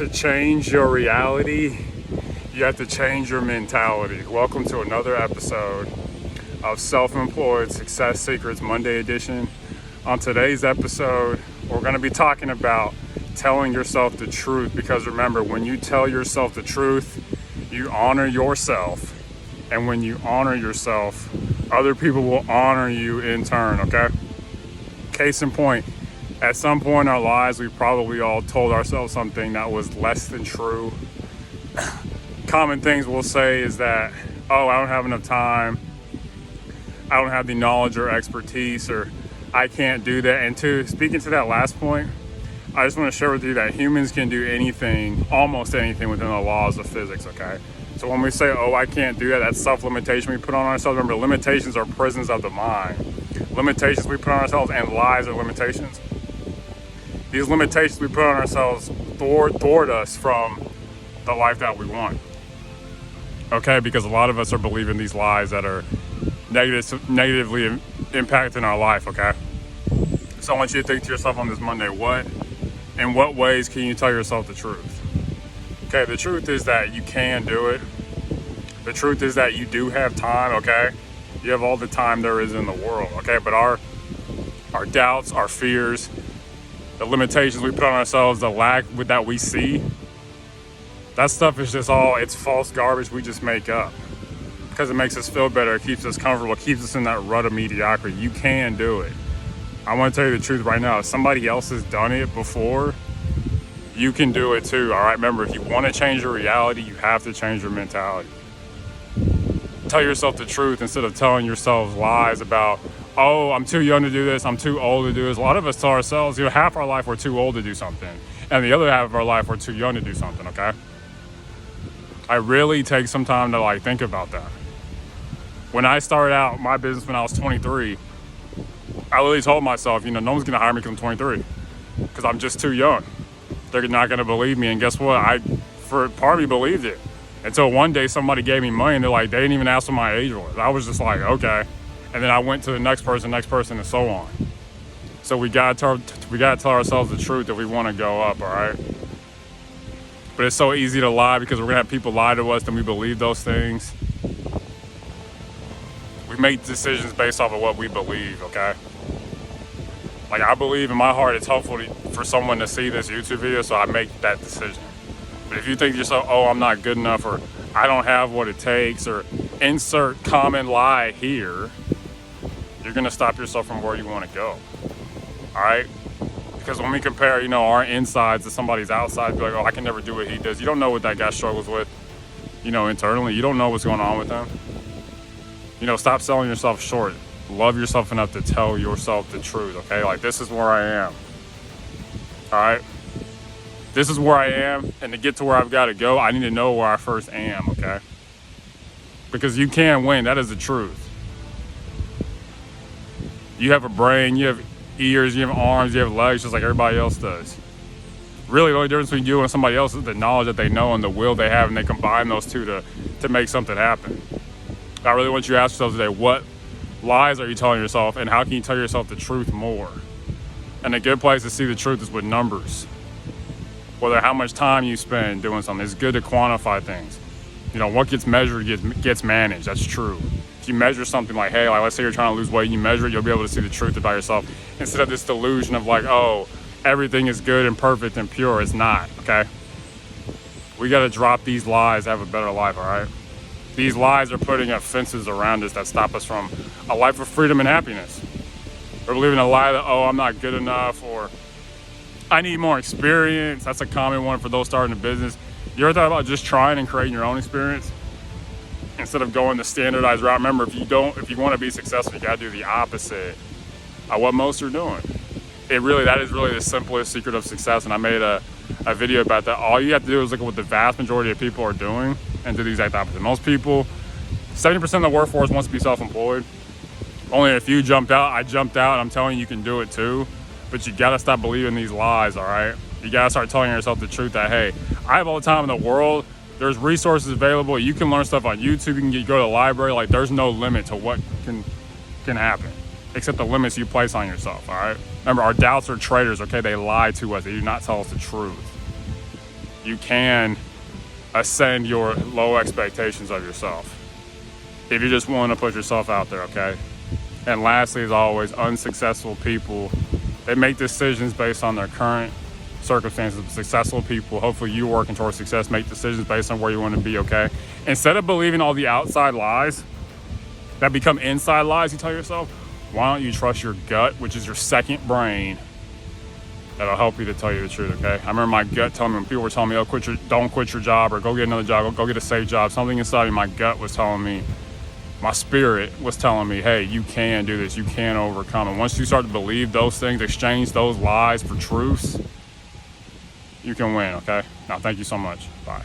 To change your reality, you have to change your mentality. Welcome to another episode of Self-Employed Success Secrets Monday edition. On today's episode, we're going to be talking about telling yourself the truth, because remember, when you tell yourself the truth, you honor yourself. And when you honor yourself, other people will honor you in turn, okay? Case in point, at some point in our lives, we probably all told ourselves something that was less than true. Common things we'll say is that, oh, I don't have enough time, I don't have the knowledge or expertise, or I can't do that. And speaking to that last point, I just want to share with you that humans can do anything, almost anything within the laws of physics, okay? So when we say, oh, I can't do that, that's self-limitation we put on ourselves. Remember, limitations are prisons of the mind. Limitations we put on ourselves and lies are limitations. These limitations we put on ourselves thwart us from the life that we want. Okay, because a lot of us are believing these lies that are negatively impacting our life, okay? So I want you to think to yourself on this Monday, in what ways can you tell yourself the truth? Okay, the truth is that you can do it. The truth is that you do have time, okay? You have all the time there is in the world, okay? But our doubts, our fears, the limitations we put on ourselves, the lack that we see, that stuff is just it's false garbage we just make up. Because it makes us feel better, it keeps us comfortable, it keeps us in that rut of mediocrity. You can do it. I want to tell you the truth right now. If somebody else has done it before, you can do it too, all right? Remember, if you want to change your reality, you have to change your mentality. Tell yourself the truth instead of telling yourself lies about, oh, I'm too young to do this, I'm too old to do this. A lot of us tell ourselves, half our life we're too old to do something, and the other half of our life we're too young to do something, okay? I really take some time to think about that. When I started out my business when I was 23, I literally told myself, no one's gonna hire me because I'm 23, because I'm just too young. They're not gonna believe me, and guess what? For part of me believed it. Until one day somebody gave me money and they didn't even ask what my age was. I was just like, okay. And then I went to the next person, and so on. So we gotta tell ourselves the truth if we want to go up, all right? But it's so easy to lie because we're gonna have people lie to us and we believe those things. We make decisions based off of what we believe, okay? I believe in my heart it's helpful for someone to see this YouTube video, so I make that decision. But if you think to yourself, oh, I'm not good enough, or I don't have what it takes, or insert common lie here, you're gonna stop yourself from where you wanna go, all right? Because when we compare, our insides to somebody's outside, be like, oh, I can never do what he does. You don't know what that guy struggles with, internally. You don't know what's going on with them. Stop selling yourself short. Love yourself enough to tell yourself the truth, okay? This is where I am, all right? This is where I am, and to get to where I've got to go, I need to know where I first am, okay? Because you can win. That is the truth. You have a brain, you have ears, you have arms, you have legs, just like everybody else does. Really, the only difference between you and somebody else is the knowledge that they know and the will they have, and they combine those two to make something happen. I really want you to ask yourself today, what lies are you telling yourself, and how can you tell yourself the truth more? And a good place to see the truth is with numbers. Whether how much time you spend doing something. It's good to quantify things. What gets measured gets managed. That's true. If you measure something hey, let's say you're trying to lose weight and you measure it, you'll be able to see the truth about yourself instead of this delusion of oh, everything is good and perfect and pure. It's not, okay? We got to drop these lies to have a better life, all right? These lies are putting up fences around us that stop us from a life of freedom and happiness. We're believing a lie that, oh, I'm not good enough, or I need more experience. That's a common one for those starting a business. You ever thought about just trying and creating your own experience instead of going the standardized route? Remember, if you want to be successful, you got to do the opposite of what most are doing. That is really the simplest secret of success. And I made a video about that. All you have to do is look at what the vast majority of people are doing and do the exact opposite. Most people, 70% of the workforce wants to be self-employed. Only a few jumped out. I jumped out, and I'm telling you can do it too. But you gotta stop believing these lies, all right? You gotta start telling yourself the truth that, hey, I have all the time in the world. There's resources available. You can learn stuff on YouTube. You can go to the library. There's no limit to what can happen, except the limits you place on yourself, all right? Remember, our doubts are traitors, okay? They lie to us. They do not tell us the truth. you can ascend your low expectations of yourself if you just want to put yourself out there, okay? And lastly, as always, unsuccessful people, they make decisions based on their current circumstances. Successful people, hopefully you working towards success, make decisions based on where you want to be, okay? Instead of believing all the outside lies that become inside lies you tell yourself, why don't you trust your gut, which is your second brain, that'll help you to tell you the truth, okay? I remember my gut telling me, when people were telling me, oh, don't quit your job, or go get another job, go get a safe job. Something inside me, my gut was telling me, my spirit was telling me, hey, you can do this, you can overcome. And once you start to believe those things, exchange those lies for truths, you can win, okay? Now, thank you so much. Bye.